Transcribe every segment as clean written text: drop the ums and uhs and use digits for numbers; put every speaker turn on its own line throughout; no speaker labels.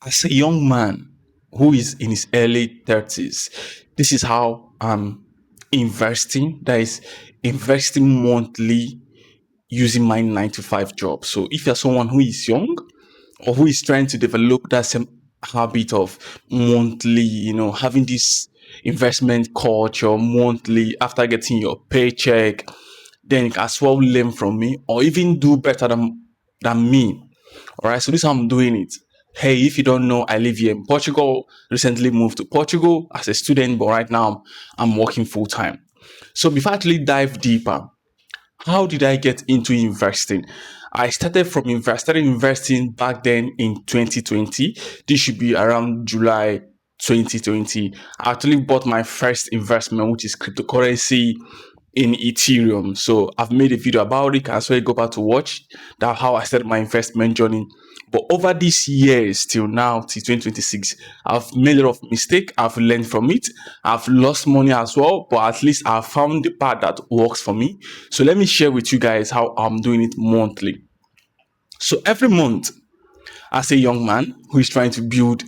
as a young man who is in his early 30s, this is how I'm investing. That is investing monthly using my 9 to 5 job. So if you're someone who is young or who is trying to develop that same habit of monthly, having this investment culture monthly after getting your paycheck, then you can as well learn from me or even do better than me. All right, so this is how I'm doing it. Hey, if you don't know, I live here in Portugal. Recently moved to Portugal as a student, but right now I'm working full time. So before I actually dive deeper, how did I get into investing? I started investing back then in 2020. This should be around July 2020. I actually bought my first investment, which is cryptocurrency in Ethereum. So I've made a video about it. So I go back to watch. That's how I started my investment journey. But over these years till now, till 2026, I've made a lot of mistakes. I've learned from it. I've lost money as well, but at least I've found the path that works for me. So let me share with you guys how I'm doing it monthly. So every month, as a young man who is trying to build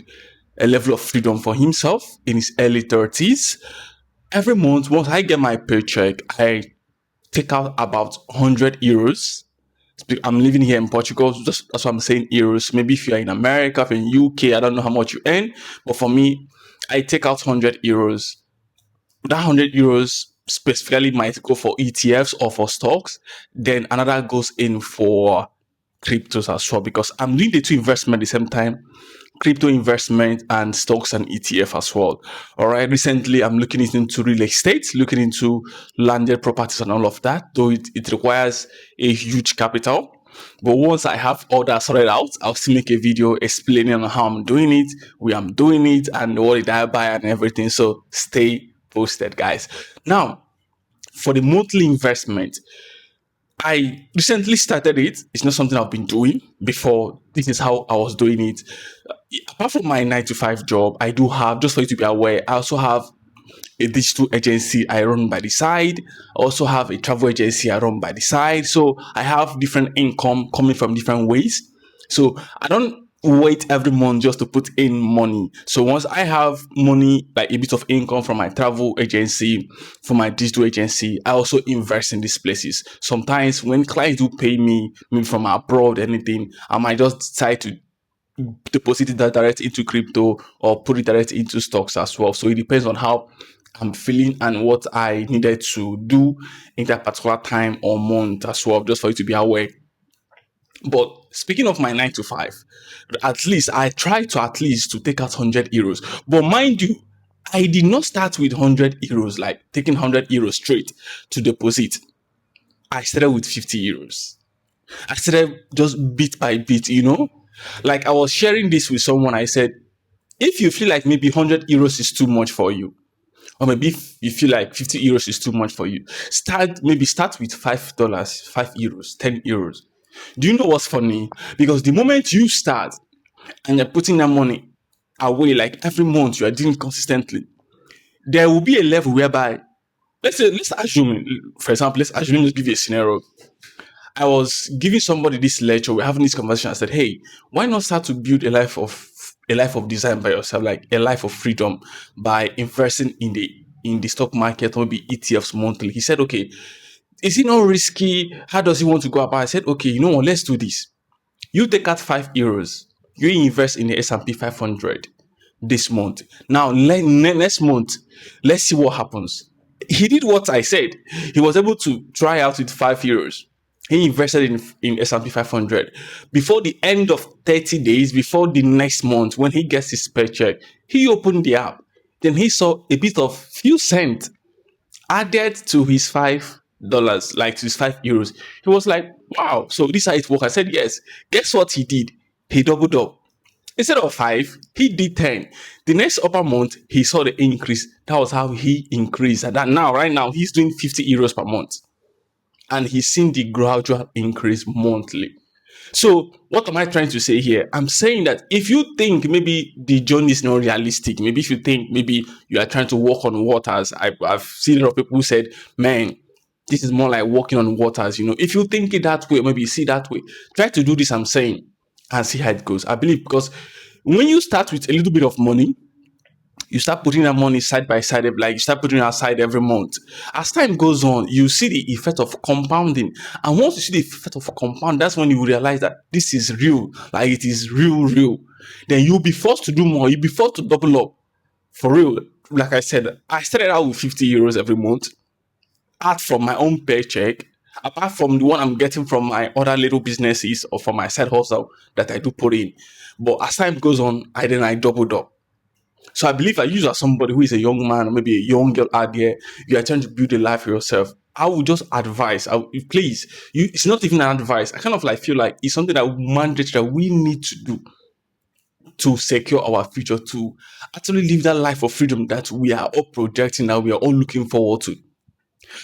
a level of freedom for himself in his early 30s, every month, once I get my paycheck, I take out about 100 euros. I'm living here in Portugal, so that's why I'm saying euros. Maybe if you're in America, if you're in UK, I don't know how much you earn, but for me, I take out 100 euros. That 100 euros specifically might go for ETFs or for stocks. Then another goes in for cryptos as well because I'm doing the two investment at the same time, crypto investment and stocks and ETF as well. All right. Recently, I'm looking into real estate, looking into landed properties and all of that, though it requires a huge capital. But once I have all that sorted out, I'll still make a video explaining on how I'm doing it, where I'm doing it, and what did I buy and everything. So stay posted, guys. Now, for the monthly investment, I recently started it. It's not something I've been doing before. This is how I was doing it. Apart from my 9 to 5 job, I do have, just for you to be aware, I also have a digital agency I run by the side. I also have a travel agency I run by the side. So I have different income coming from different ways. So I don't wait every month just to put in money. So once I have money, like a bit of income from my travel agency, from my digital agency, I also invest in these places. Sometimes when clients do pay me, maybe from abroad, anything, I might just decide to deposit it direct into crypto or put it direct into stocks as well. So it depends on how I'm feeling and what I needed to do in that particular time or month as well, just for you to be aware. But speaking of my 9 to 5, at least I try to at least to take out 100 euros. But mind you, I did not start with 100 euros, like taking 100 euros straight to deposit. I started with 50 euros. I started just bit by bit. Like I was sharing this with someone. I said, if you feel like maybe 100 euros is too much for you, or maybe if you feel like 50 euros is too much for you, start with $5, 5 euros, 10 euros. Do you know what's funny? Because the moment you start and you're putting that money away, like every month you are doing consistently, there will be a level whereby, let's assume, for example, let's give you a scenario. I was giving somebody this lecture, we're having this conversation. I said, hey, why not start to build a life of design by yourself, like a life of freedom by investing in the stock market or maybe ETFs monthly? He said, okay, is it not risky? How does he want to go about? I said, okay, you know what, let's do this. You take out 5 euros, you invest in the S&P 500 this month. Now, next month, let's see what happens. He did what I said. He was able to try out with 5 euros. He invested in S&P 500. Before the end of 30 days, before the next month, when he gets his paycheck, he opened the app. Then he saw a bit of few cents added to his $5, like to his 5 euros. He was like, wow, so this is how it works. I said, yes. Guess what he did? He doubled up. Instead of 5, he did 10. The next upper month, he saw the increase. That was how he increased. And that now, right now, he's doing 50 euros per month. And he's seen the gradual increase monthly. So, what am I trying to say here? I'm saying that if you think maybe the journey is not realistic, maybe if you think maybe you are trying to walk on waters, I've seen a lot of people who said, man, this is more like walking on waters. If you think it that way, maybe you see that way, try to do this, I'm saying, and see how it goes. I believe because When you start with a little bit of money, you start putting that money side by side, like you start putting it aside every month. As time goes on, you see the effect of compounding. And once you see the effect of compound, that's when you realize that this is real, like it is real, real. Then you'll be forced to do more, you'll be forced to double up. For real, like I said, I started out with 50 euros every month, apart from my own paycheck, apart from the one I'm getting from my other little businesses or from my side hustle that I do put in. But as time goes on, I doubled up. So I believe that you as somebody who is a young man or maybe a young girl out there, you are trying to build a life for yourself. I would just advise, please, it's not even an advice. I kind of like feel like it's something that mandate that we need to do to secure our future, to actually live that life of freedom that we are all projecting, that we are all looking forward to.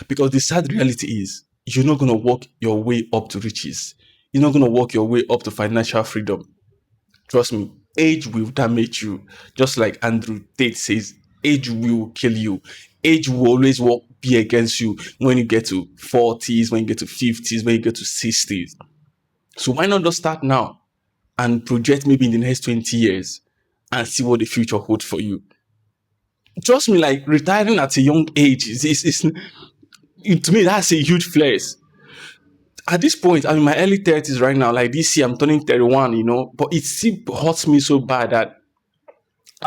Because the sad reality is, you're not going to work your way up to riches. You're not going to work your way up to financial freedom. Trust me, age will damage you. Just like Andrew Tate says, age will kill you. Age will always be against you when you get to 40s, when you get to 50s, when you get to 60s. So why not just start now and project maybe in the next 20 years and see what the future holds for you? Trust me, like retiring at a young age to me, that's a huge flex. At this point, I'm in my early 30s right now. Like this year, I'm turning 31, but it still hurts me so bad that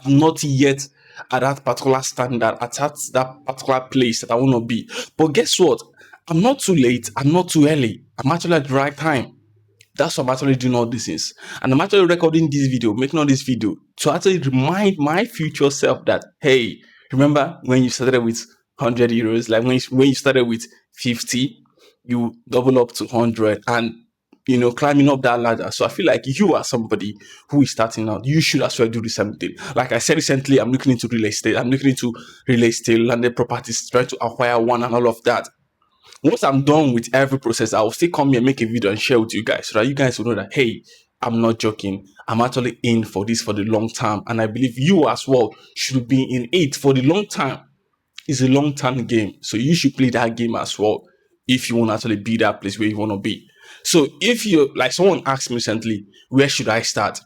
I'm not yet at that particular standard, at that particular place that I want to be. But guess what? I'm not too late. I'm not too early. I'm actually at the right time. That's why I'm actually doing all these things. And I'm actually recording this video, making all this video to actually remind my future self that, hey, remember when you started with 100 euros, like when you started with 50, you double up to 100 and, climbing up that ladder. So I feel like you are somebody who is starting out. You should as well do the same thing. Like I said recently, I'm looking into real estate. I'm looking into real estate, landed properties, trying to acquire one and all of that. Once I'm done with every process, I will still come here, make a video and share with you guys so that you guys will know that, hey, I'm not joking. I'm actually in for this for the long term. And I believe you as well should be in it for the long time. It's a long term game. So you should play that game as well if you want to actually be that place where you want to be. So if you, like someone asked me recently, where should I start?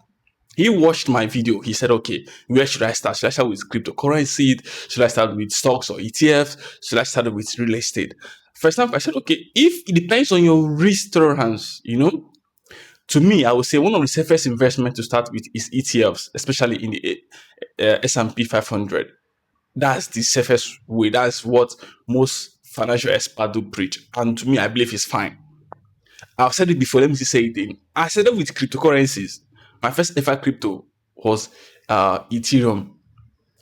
He watched my video. He said, okay, where should I start? Should I start with cryptocurrency? Should I start with stocks or ETFs? Should I start with real estate? First time I said, okay, if it depends on your risk tolerance, to me, I would say one of the safest investments to start with is ETFs, especially in the S&P 500. That's the safest way. That's what most financial experts do preach. And to me, I believe it's fine. I've said it before. Let me just say it again. I said it with cryptocurrencies. My first ever crypto was Ethereum.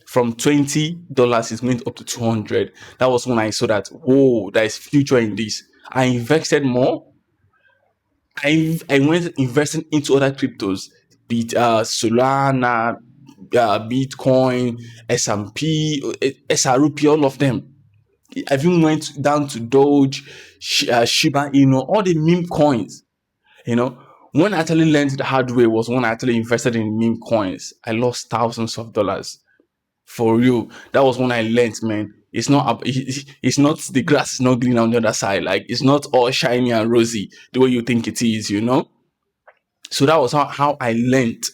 From $20, it went up to 200. That was when I saw that, whoa, there is future in this. I invested more. I went investing into other cryptos, be it Solana, Bitcoin, S&P, SRP, all of them. I even went down to Doge, Shiba Inu, all the meme coins. When I actually learned the hard way was when I actually invested in meme coins. I lost thousands of dollars. For real. That was when I learned, man. It's not the grass is not green on the other side. Like it's not all shiny and rosy the way you think it is, So that was how I learned.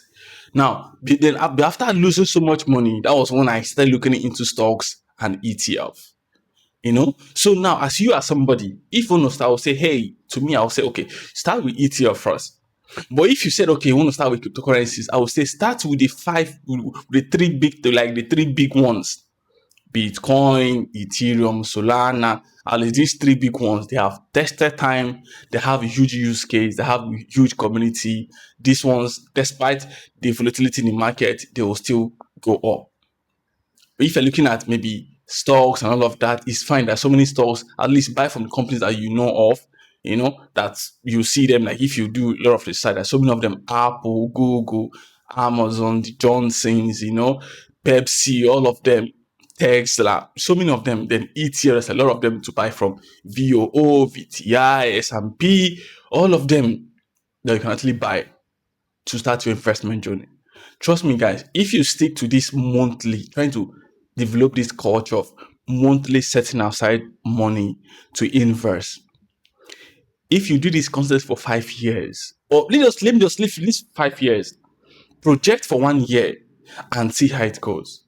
Now, then after losing so much money, that was when I started looking into stocks and ETF. So now as you are somebody, if you want to start, I'll say, hey, to me, I'll say, okay, start with ETF first. But if you said, okay, you want to start with cryptocurrencies, I would say start with the three big ones: Bitcoin, Ethereum, Solana. At least these three big ones, they have tested time, they have a huge use case, they have a huge community. These ones, despite the volatility in the market, they will still go up. But if you're looking at maybe stocks and all of that, it's fine. There's so many stocks. At least buy from the companies that you know of, that you see them. Like if you do a lot of research, there's so many of them: Apple, Google, Amazon, the Johnsons, Pepsi, all of them, Tesla, so many of them. Then ETFs, a lot of them to buy from: VOO, VTI, S&P, all of them that you can actually buy to start your investment journey. Trust me, guys, if you stick to this monthly, trying to develop this culture of monthly setting aside money to invest, if you do this concept for 5 years, or let me just leave 5 years, Project for 1 year and see how it goes.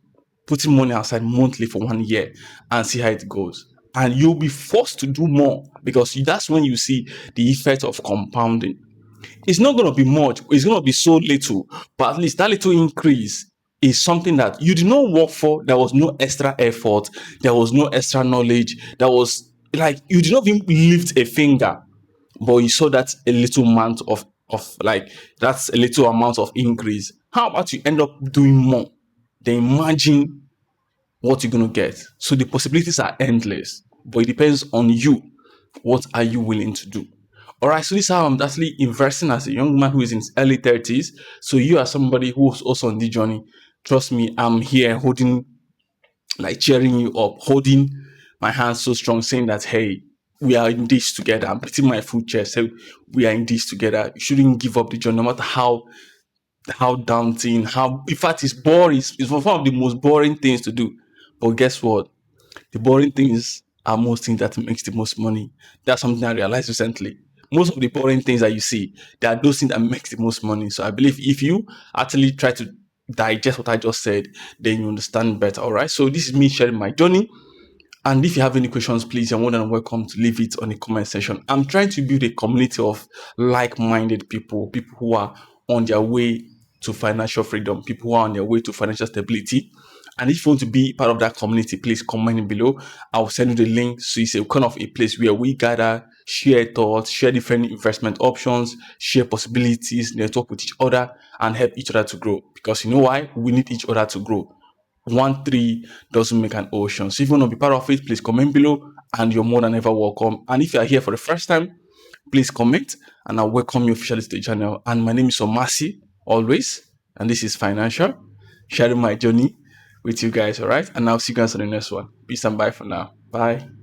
Putting money aside monthly for 1 year and see how it goes. And you'll be forced to do more because that's when you see the effect of compounding. It's not going to be much, it's going to be so little, but at least that little increase is something that you did not work for. There was no extra effort, there was no extra knowledge, there was like you did not even lift a finger, but you saw that a little amount of like that's a little amount of increase. How about you end up doing more? Then imagine what you're going to get. So the possibilities are endless, but it depends on you. What are you willing to do? All right, so this is how I'm actually investing as a young man who is in his early 30s. So you are somebody who's also on the journey. Trust me, I'm here holding, like cheering you up, holding my hands so strong, saying that, hey, we are in this together. I'm beating my full chest. So we are in this together. You shouldn't give up the journey, no matter how daunting, how in fact it's boring. It's one of the most boring things to do. But guess what? The boring things are most things that makes the most money. That's something I realized recently. Most of the boring things that you see, they are those things that makes the most money. So I believe if you actually try to digest what I just said, then you understand better. All right. So this is me sharing my journey. And if you have any questions, please, you're more than welcome to leave it on the comment section. I'm trying to build a community of like-minded people, people who are on their way to financial freedom, people who are on their way to financial stability. And if you want to be part of that community, please comment below. I'll send you the link. So it's a kind of a place where we gather, share thoughts, share different investment options, share possibilities, network with each other, and help each other to grow. Because you know why? We need each other to grow. One tree doesn't make an ocean. So if you want to be part of it, please comment below and you're more than ever welcome. And if you are here for the first time, please comment and I'll welcome you officially to the channel. And my name is Omasi, always. And this is Financial, sharing my journey with you guys, all right? And I'll see you guys on the next one. Peace and bye for now. Bye.